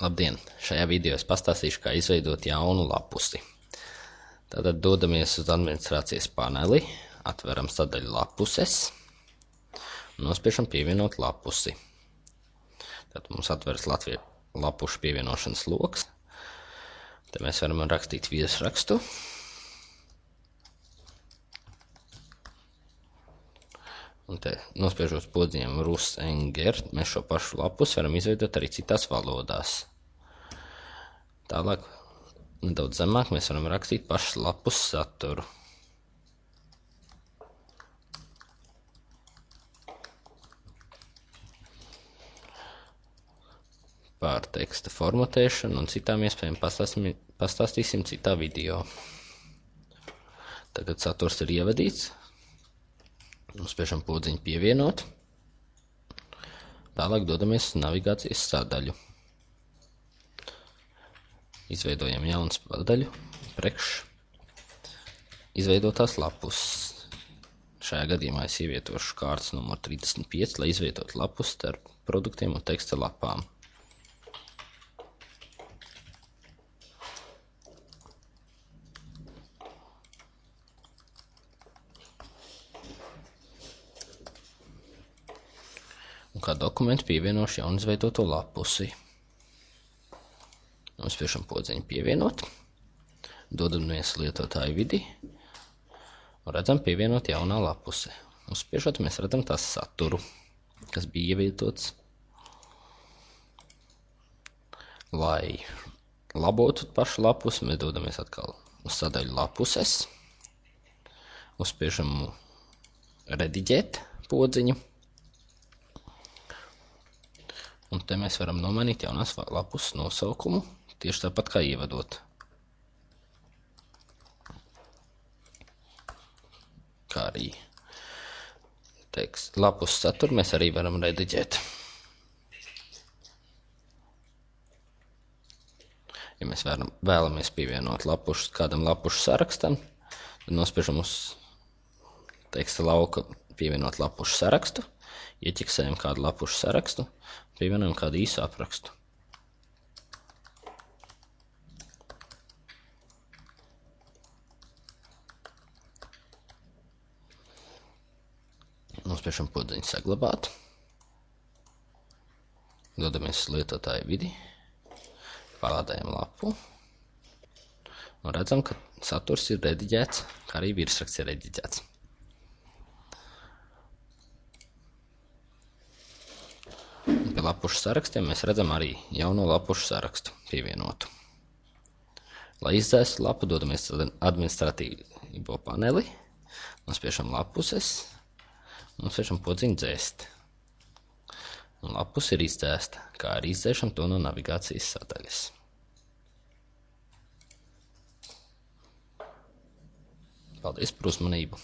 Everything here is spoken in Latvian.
Labdien! Šajā video es pastāstīšu, kā izveidot jaunu lapusi. Tātad dodamies uz administrācijas paneli, atveram sadaļu lapuses un nospiežam pievienot lapusi. Tad mums atveras lapušu pievienošanas loks. Te mēs varam rakstīt virsrakstu. Un te nospiežot podziņam Rus Enger, mēs šo pašu lapus varam izveidot arī citās valodās. Tālāk, nedaudz zemāk, mēs varam rakstīt pašas lapus saturu. Par teksta formatēšanu un citām iespējām pastāstīsim citā video. Tagad saturs ir ievadīts. Nospiežam podziņu pievienot. Tālāk dodamies uz navigācijas sadaļu. Izveidojam jaunu sadaļu priekš izveidotās lapus. Šajā gadījumā es ievietošu kārtas numuru 35, lai izvietotu lapus starp produktiem un teksta lapām. Un kā dokumentu pievienošu jaunu izveidoto lapusi. Nospiežam podziņu pievienot, dodamies lietotāju vidi un redzam pievienot jaunā lapuse. Nospiežot mēs redzam tās saturu, kas bija ievietots. Lai labotu pašu lapusi, mēs dodamies atkal uz sadaļu lapuses, uzspiežam rediģēt podziņu. Un te mēs varam nomainīt jaunās lapuses nosaukumu, tieši tāpat kā ievadot. Kā arī lapus saturu mēs arī varam rediģēt. Ja mēs vēlamies pievienot lapušus kādam lapušu sarakstam, tad nospiežam uz teksta lauka pievienot lapušu sarakstu, ieķiksējam kādu lapušu sarakstu, pievienojam kādu īsu aprakstu. Nospiežam podziņu saglabāt. Dodamies uz lietotāju vidi, pārlādējam lapu un redzam, ka saturs ir rediģēts, kā arī virsraksts ir rediģēts. Pie lapušu sarakstiem mēs redzam arī jauno lapušu sarakstu pievienotu. Lai izdzēstu lapu, dodamies uz administratīvo paneli, nospiežam lapuses, nospiežam podziņu dzēst. Un lapus ir izdzēsta, kā arī izdzēšam to no navigācijas sadaļas. Paldies par uzmanību!